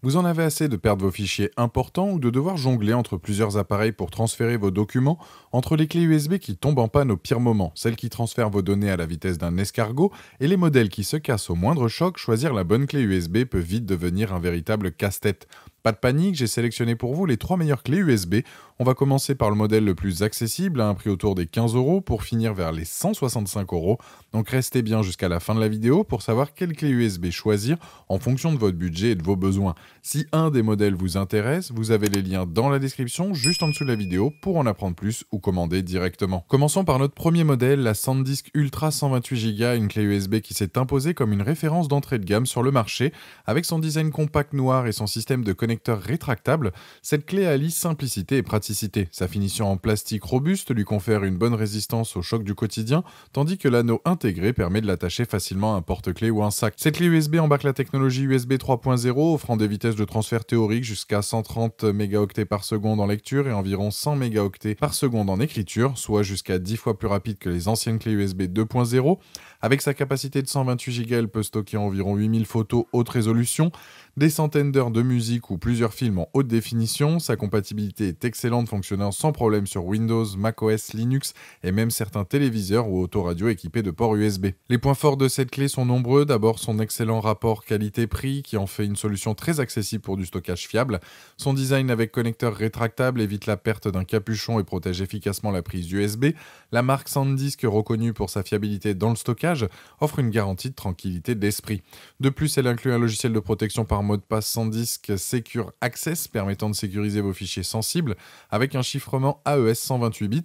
Vous en avez assez de perdre vos fichiers importants ou de devoir jongler entre plusieurs appareils pour transférer vos documents, entre les clés USB qui tombent en panne au pire moment, celles qui transfèrent vos données à la vitesse d'un escargot et les modèles qui se cassent au moindre choc. Choisir la bonne clé USB peut vite devenir un véritable casse-tête. Pas de panique, j'ai sélectionné pour vous les 3 meilleures clés USB. On va commencer par le modèle le plus accessible à un prix autour des 15 euros pour finir vers les 165 euros. Donc restez bien jusqu'à la fin de la vidéo pour savoir quelle clé USB choisir en fonction de votre budget et de vos besoins. Si un des modèles vous intéresse, vous avez les liens dans la description juste en dessous de la vidéo pour en apprendre plus ou commander directement. Commençons par notre premier modèle, la SanDisk Ultra 128 Go, une clé USB qui s'est imposée comme une référence d'entrée de gamme sur le marché. Avec son design compact noir et son système de connecteur rétractable, cette clé allie simplicité et praticité. Sa finition en plastique robuste lui confère une bonne résistance aux chocs du quotidien, tandis que l'anneau intégré permet de l'attacher facilement à un porte-clés ou un sac. Cette clé USB embarque la technologie USB 3.0, offrant des vitesses de transfert théoriques jusqu'à 130 mégaoctets par seconde en lecture et environ 100 mégaoctets par seconde en écriture, soit jusqu'à 10 fois plus rapide que les anciennes clés USB 2.0. Avec sa capacité de 128 Go, elle peut stocker environ 8000 photos haute résolution, des centaines d'heures de musique ou plusieurs films en haute définition. Sa compatibilité est excellente, fonctionnant sans problème sur Windows, macOS, Linux et même certains téléviseurs ou autoradios équipés de ports USB. Les points forts de cette clé sont nombreux. D'abord, son excellent rapport qualité-prix qui en fait une solution très accessible pour du stockage fiable. Son design avec connecteur rétractable évite la perte d'un capuchon et protège efficacement la prise USB. La marque SanDisk, reconnue pour sa fiabilité dans le stockage, offre une garantie de tranquillité d'esprit. De plus, elle inclut un logiciel de protection par mot de passe SanDisk Secure Access permettant de sécuriser vos fichiers sensibles avec un chiffrement AES 128 bits.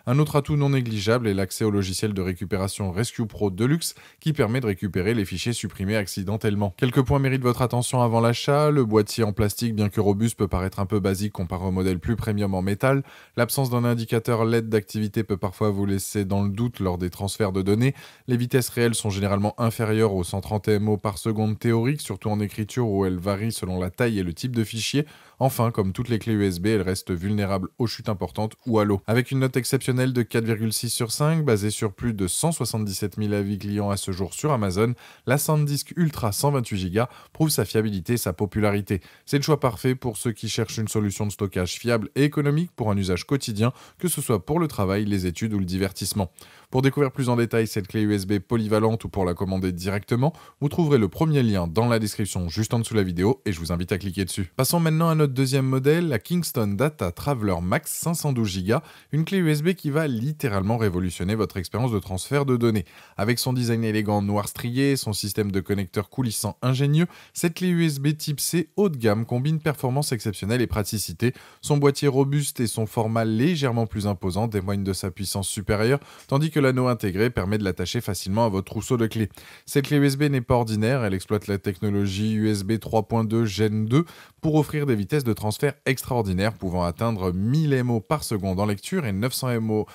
Un autre atout non négligeable est l'accès au logiciel de récupération Rescue Pro Deluxe qui permet de récupérer les fichiers supprimés accidentellement. Quelques points méritent votre attention avant l'achat. Le boîtier en plastique, bien que robuste, peut paraître un peu basique comparé au modèle plus premium en métal. L'absence d'un indicateur LED d'activité peut parfois vous laisser dans le doute lors des transferts de données. Les vitesses réelles sont généralement inférieures aux 130 MO par seconde théorique, surtout en écriture où elles varient selon la taille et le type de fichier. Enfin, comme toutes les clés USB, elles restent vulnérables aux chutes importantes ou à l'eau. Avec une note exceptionnelle de 4,6 sur 5, basée sur plus de 177 000 avis clients à ce jour sur Amazon, la SanDisk Ultra 128 Go prouve sa fiabilité et sa popularité. C'est le choix parfait pour ceux qui cherchent une solution de stockage fiable et économique pour un usage quotidien, que ce soit pour le travail, les études ou le divertissement. Pour découvrir plus en détail cette clé USB polyvalente ou pour la commander directement, vous trouverez le premier lien dans la description juste en dessous de la vidéo et je vous invite à cliquer dessus. Passons maintenant à notre deuxième modèle, la Kingston Data Traveler Max 512 Go, une clé USB qui va littéralement révolutionner votre expérience de transfert de données. Avec son design élégant noir strié et son système de connecteurs coulissant ingénieux, cette clé USB type C haut de gamme combine performance exceptionnelle et praticité. Son boîtier robuste et son format légèrement plus imposant témoignent de sa puissance supérieure, tandis que l'anneau intégré permet de l'attacher facilement à votre trousseau de clés. Cette clé USB n'est pas ordinaire, elle exploite la technologie USB 3.2 Gen 2 pour offrir des vitesses de transfert extraordinaires pouvant atteindre 1000 MO par seconde en lecture et 900 MO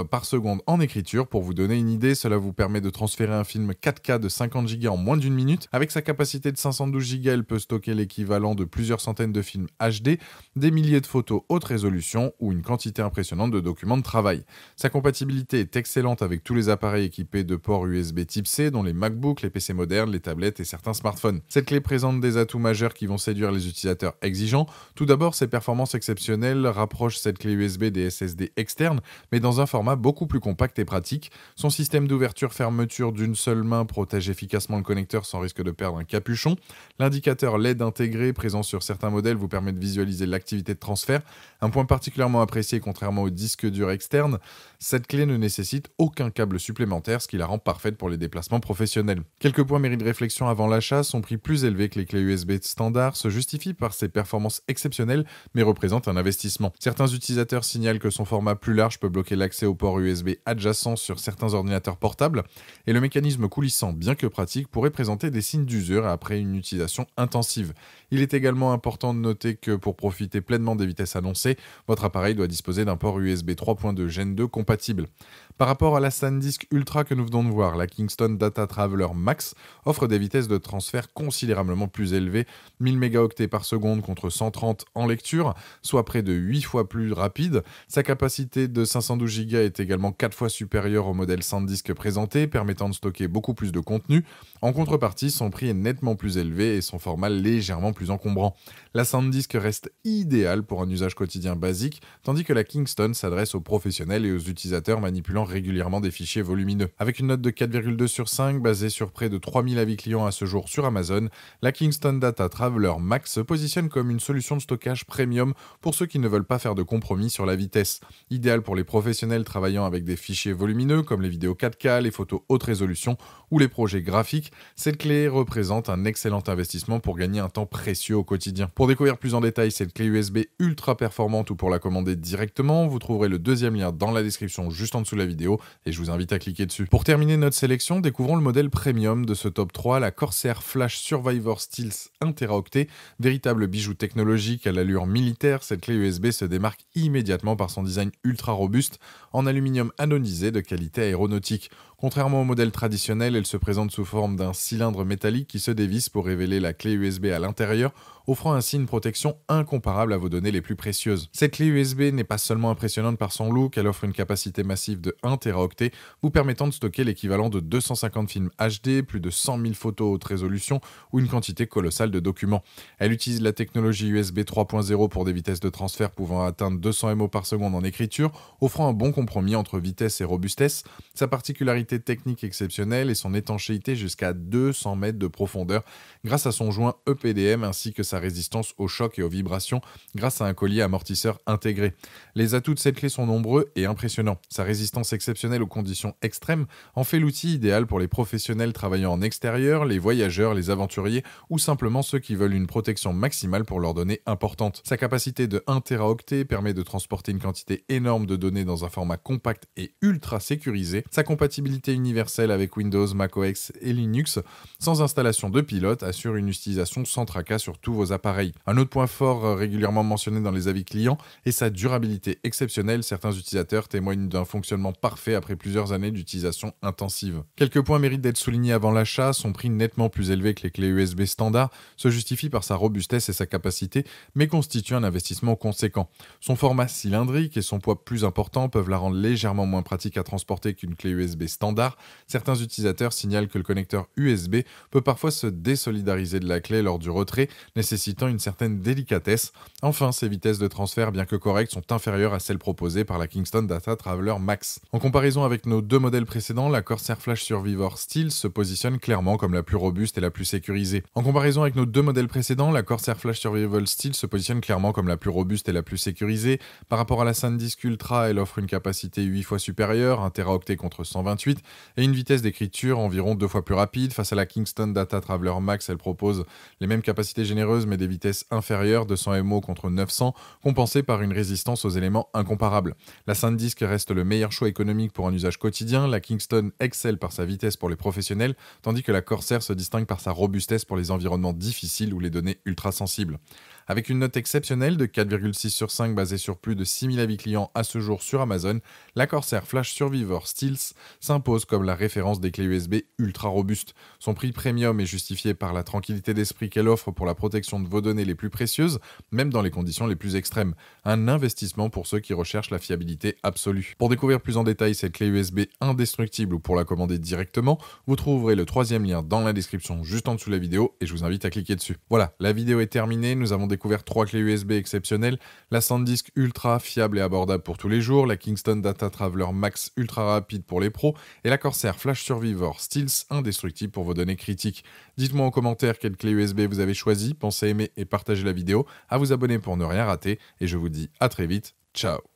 par seconde en écriture. Pour vous donner une idée, cela vous permet de transférer un film 4K de 50 Go en moins d'une minute. Avec sa capacité de 512 Go, elle peut stocker l'équivalent de plusieurs centaines de films HD, des milliers de photos haute résolution ou une quantité impressionnante de documents de travail. Sa compatibilité est excellente avec tous les appareils équipés de ports USB type C, dont les MacBooks, les PC modernes, les tablettes et certains smartphones. Cette clé présente des atouts majeurs qui vont séduire les utilisateurs exigeants. Tout d'abord, ses performances exceptionnelles rapprochent cette clé USB des SSD externes, mais dans un format beaucoup plus compact et pratique. Son système d'ouverture-fermeture d'une seule main protège efficacement le connecteur sans risque de perdre un capuchon. L'indicateur LED intégré présent sur certains modèles vous permet de visualiser l'activité de transfert. Un point particulièrement apprécié, contrairement au disque dur externe, cette clé ne nécessite aucun câble supplémentaire, ce qui la rend parfaite pour les déplacements professionnels. Quelques points méritent de réflexion avant l'achat. Son prix plus élevé que les clés USB standard se justifie par ses performances exceptionnelles, mais représente un investissement. Certains utilisateurs signalent que son format plus large peut bloquer l'accès aux ports USB adjacents sur certains ordinateurs portables, et le mécanisme coulissant, bien que pratique, pourrait présenter des signes d'usure après une utilisation intensive. Il est également important de noter que pour profiter pleinement des vitesses annoncées, votre appareil doit disposer d'un port USB 3.2 Gen 2 compatible. Par rapport à la SanDisk Ultra que nous venons de voir, la Kingston Data Traveler Max offre des vitesses de transfert considérablement plus élevées, 1000 mégaoctets par seconde contre 130 en lecture, soit près de 8 fois plus rapide. Sa capacité de 512 Go Go est également 4 fois supérieur au modèle SanDisk présenté, permettant de stocker beaucoup plus de contenu. En contrepartie, son prix est nettement plus élevé et son format légèrement plus encombrant. La SanDisk reste idéale pour un usage quotidien basique, tandis que la Kingston s'adresse aux professionnels et aux utilisateurs manipulant régulièrement des fichiers volumineux. Avec une note de 4,2 sur 5, basée sur près de 3000 avis clients à ce jour sur Amazon, la Kingston Data Traveler Max se positionne comme une solution de stockage premium pour ceux qui ne veulent pas faire de compromis sur la vitesse. Idéal pour les professionnels travaillant avec des fichiers volumineux comme les vidéos 4K, les photos haute résolution ou les projets graphiques, cette clé représente un excellent investissement pour gagner un temps précieux au quotidien. Pour découvrir plus en détail cette clé USB ultra performante ou pour la commander directement, vous trouverez le deuxième lien dans la description juste en dessous de la vidéo et je vous invite à cliquer dessus. Pour terminer notre sélection, découvrons le modèle premium de ce top 3, la Corsair Flash Survivor Stealth 1 Teraoctet. Véritable bijou technologique à l'allure militaire, cette clé USB se démarque immédiatement par son design ultra robuste en aluminium anonisé de qualité aéronautique. Contrairement au modèle traditionnel, elle se présente sous forme d'un cylindre métallique qui se dévisse pour révéler la clé USB à l'intérieur, offrant ainsi une protection incomparable à vos données les plus précieuses. Cette clé USB n'est pas seulement impressionnante par son look, elle offre une capacité massive de 1 Teraoctet, vous permettant de stocker l'équivalent de 250 films HD, plus de 100 000 photos haute résolution ou une quantité colossale de documents. Elle utilise la technologie USB 3.0 pour des vitesses de transfert pouvant atteindre 200 MO par seconde en écriture, offrant un bon compromis entre vitesse et robustesse. Sa particularité technique exceptionnelle et son étanchéité jusqu'à 200 mètres de profondeur grâce à son joint EPDM ainsi que sa résistance aux chocs et aux vibrations grâce à un collier amortisseur intégré. Les atouts de cette clé sont nombreux et impressionnants. Sa résistance exceptionnelle aux conditions extrêmes en fait l'outil idéal pour les professionnels travaillant en extérieur, les voyageurs, les aventuriers ou simplement ceux qui veulent une protection maximale pour leurs données importantes. Sa capacité de 1 Teraoctet permet de transporter une quantité énorme de données dans un format compact et ultra sécurisé. Sa compatibilité universelle avec Windows, macOS et Linux, sans installation de pilote, assure une utilisation sans tracas sur tous vos appareils. Un autre point fort régulièrement mentionné dans les avis clients est sa durabilité exceptionnelle. Certains utilisateurs témoignent d'un fonctionnement parfait après plusieurs années d'utilisation intensive. Quelques points méritent d'être soulignés avant l'achat. Son prix nettement plus élevé que les clés USB standard se justifie par sa robustesse et sa capacité, mais constitue un investissement conséquent. Son format cylindrique et son poids plus important peuvent la rendre légèrement moins pratique à transporter qu'une clé USB standard. Certains utilisateurs signalent que le connecteur USB peut parfois se désolidariser de la clé lors du retrait, nécessitant une certaine délicatesse. Enfin, ces vitesses de transfert, bien que correctes, sont inférieures à celles proposées par la Kingston Data Traveler Max. En comparaison avec nos deux modèles précédents, la Corsair Flash Survivor Stealth se positionne clairement comme la plus robuste et la plus sécurisée. Par rapport à la SanDisk Ultra, elle offre une capacité 8 fois supérieure, 1 Teraoctet contre 128, et une vitesse d'écriture environ 2 fois plus rapide. Face à la Kingston Data Traveler Max, elle propose les mêmes capacités généreuses mais des vitesses inférieures, 200 MO contre 900, compensées par une résistance aux éléments incomparables. La SanDisk reste le meilleur choix économique pour un usage quotidien, la Kingston excelle par sa vitesse pour les professionnels, tandis que la Corsair se distingue par sa robustesse pour les environnements difficiles ou les données ultra sensibles. Avec une note exceptionnelle de 4,6 sur 5 basée sur plus de 6000 avis clients à ce jour sur Amazon, la Corsair Flash Survivor Stealth s'impose comme la référence des clés USB ultra robustes. Son prix premium est justifié par la tranquillité d'esprit qu'elle offre pour la protection de vos données les plus précieuses, même dans les conditions les plus extrêmes. Un investissement pour ceux qui recherchent la fiabilité absolue. Pour découvrir plus en détail cette clé USB indestructible ou pour la commander directement, vous trouverez le troisième lien dans la description juste en dessous de la vidéo et je vous invite à cliquer dessus. Voilà, la vidéo est terminée, nous avons découvert 3 clés USB exceptionnelles, la SanDisk Ultra fiable et abordable pour tous les jours, la Kingston Data Traveler Max ultra rapide pour les pros et la Corsair Flash Survivor Stealth indestructible pour vos données critiques. Dites-moi en commentaire quelle clé USB vous avez choisi, pensez aimer et partager la vidéo, à vous abonner pour ne rien rater et je vous dis à très vite, ciao.